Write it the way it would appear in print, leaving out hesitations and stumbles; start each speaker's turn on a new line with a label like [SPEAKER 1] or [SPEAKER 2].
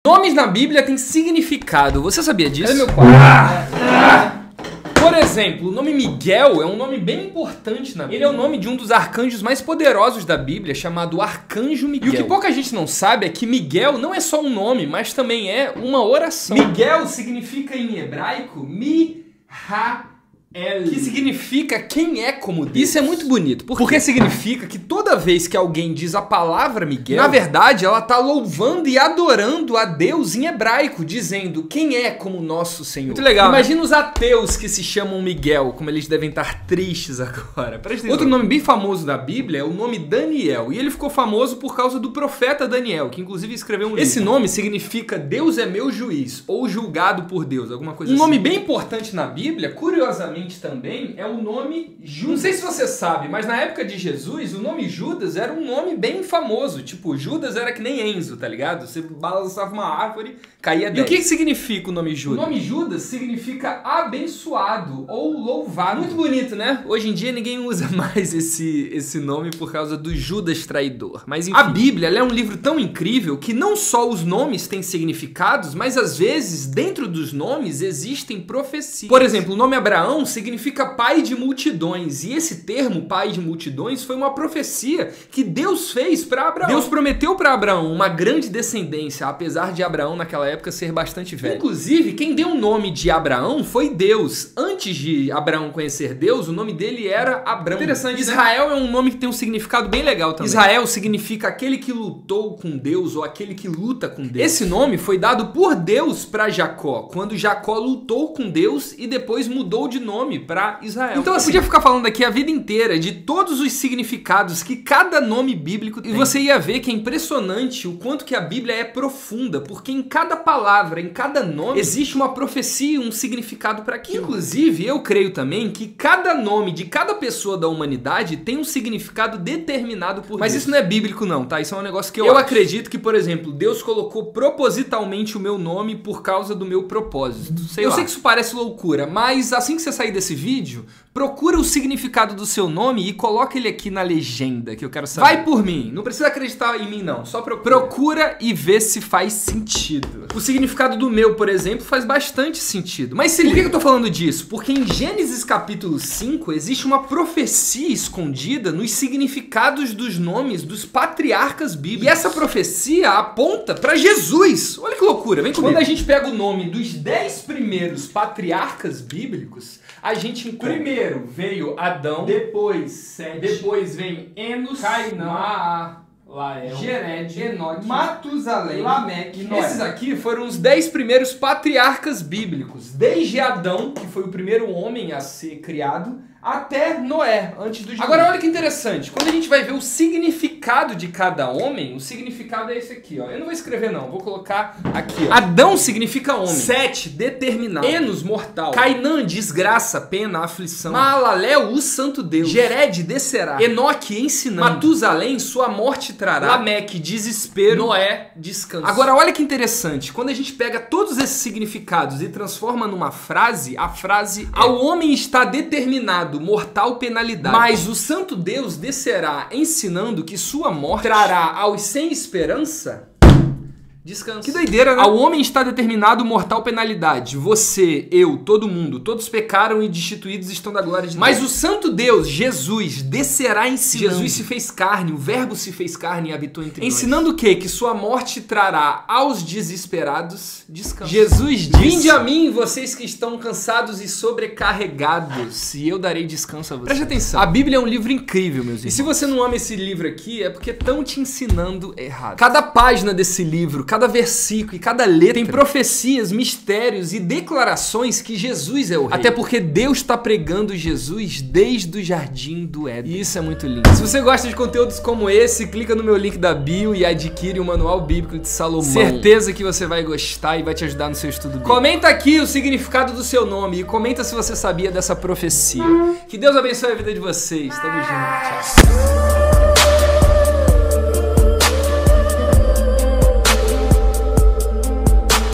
[SPEAKER 1] Nomes na Bíblia têm significado. Você sabia disso?
[SPEAKER 2] Cadê meu pai?
[SPEAKER 1] Por exemplo, o nome Miguel é um nome bem importante na Bíblia. Ele é o nome de um dos arcanjos mais poderosos da Bíblia, chamado Arcanjo Miguel. E o que pouca gente não sabe é que Miguel não é só um nome, mas também é uma oração. Miguel significa em hebraico que significa quem é como Deus. Isso é muito bonito, porque significa que toda vez que alguém diz a palavra Miguel, na verdade ela tá louvando e adorando a Deus em hebraico, dizendo quem é como nosso Senhor. Muito legal. Imagina os ateus que se chamam Miguel, como eles devem estar tristes agora. Outro nome bem famoso da Bíblia é o nome Daniel, e ele ficou famoso por causa do profeta Daniel, que inclusive escreveu um livro. Esse nome significa Deus é meu juiz, ou julgado por Deus, alguma coisa assim. Um nome bem importante na Bíblia, curiosamente também, é o nome Judas. Não sei se você sabe, mas na época de Jesus, o nome Judas era um nome bem famoso. Tipo, Judas era que nem Enzo, tá ligado? Você balançava uma árvore, caía 10. E o que significa o nome Judas? O nome Judas significa abençoado ou louvado. Muito bonito, né? Hoje em dia ninguém usa mais esse nome por causa do Judas traidor. Mas enfim. A Bíblia ela é um livro tão incrível que não só os nomes têm significados, mas às vezes dentro dos nomes existem profecias. Por exemplo, o nome Abraão significa pai de multidões, e esse termo pai de multidões foi uma profecia que Deus fez para Abraão. Deus prometeu para Abraão uma grande descendência, apesar de Abraão naquela época ser bastante velho. Inclusive, quem deu o nome de Abraão foi Deus. Antes de Abraão conhecer Deus, o nome dele era Abrão. Interessante, Israel, né? É um nome que tem um significado bem legal também. Israel significa aquele que lutou com Deus ou aquele que luta com Deus. Esse nome foi dado por Deus para Jacó, quando Jacó lutou com Deus e depois mudou de nome para Israel. Então assim, eu podia ficar falando aqui a vida inteira de todos os significados que cada nome bíblico tem. E você ia ver que é impressionante o quanto que a Bíblia é profunda, porque em cada palavra, em cada nome, existe uma profecia, um significado para aquilo. Inclusive, eu creio também que cada nome de cada pessoa da humanidade tem um significado determinado por Deus. Mas isso não é bíblico não, tá? Isso é um negócio que eu acredito que, por exemplo, Deus colocou propositalmente o meu nome por causa do meu propósito. Eu sei que isso parece loucura, mas assim que você sair desse vídeo, procura o significado do seu nome e coloca ele aqui na legenda, que eu quero saber. Vai por mim, não precisa acreditar em mim não, só procura e vê se faz sentido. O significado do meu, por exemplo, faz bastante sentido. Mas por que eu tô falando disso? Porque em Gênesis capítulo 5 existe uma profecia escondida nos significados dos nomes dos patriarcas bíblicos. E essa profecia aponta para Jesus. Olha que loucura, vem comigo. Quando a gente pega o nome dos 10 primeiros patriarcas bíblicos, a gente primeiro veio Adão, depois Sete, depois vem Enos, Cainã, Jered, Enoque, Matusalém, Lameque e Noé. Esses aqui foram os 10 primeiros patriarcas bíblicos, desde Adão, que foi o primeiro homem a ser criado, até Noé, antes do dilúvio. Agora olha que interessante, quando a gente vai ver o significado de cada homem, o significado é esse aqui, ó. Eu não vou escrever não, vou colocar aqui, ó. Adão significa homem. Sete, determinado. Enos, mortal. Cainã, desgraça, pena, aflição. Maalalel, o santo Deus. Jered, descerá. Enoque, ensinando. Matusalém, sua morte trará. Lameque, desespero. Noé, descanso. Agora olha que interessante, quando a gente pega todos esses significados e transforma numa frase, a frase é: ao homem está determinado mortal penalidade, mas o santo Deus descerá ensinando que sua morte trará aos sem esperança descanso. Que doideira, né? Ao homem está determinado mortal penalidade. Você, eu, todo mundo, todos pecaram e destituídos estão da glória de Deus. Mas o santo Deus, Jesus, descerá ensinando. Jesus se fez carne, o verbo se fez carne e habitou entre nós. Ensinando o quê? Que sua morte trará aos desesperados descanso. Jesus disse: vinde a mim, vocês que estão cansados e sobrecarregados, e eu darei descanso a vocês. Preste atenção. A Bíblia é um livro incrível, meus irmãos. E se você não ama esse livro aqui, é porque estão te ensinando errado. Cada página desse livro, cada versículo e cada letra tem profecias, mistérios e declarações que Jesus é o rei. Até porque Deus está pregando Jesus desde o jardim do Éden. E isso é muito lindo. Se você gosta de conteúdos como esse, clica no meu link da bio e adquire o Manual Bíblico de Salomão. Certeza que você vai gostar e vai te ajudar no seu estudo bíblico. Comenta aqui o significado do seu nome e comenta se você sabia dessa profecia. Que Deus abençoe a vida de vocês. Tamo junto. Tchau.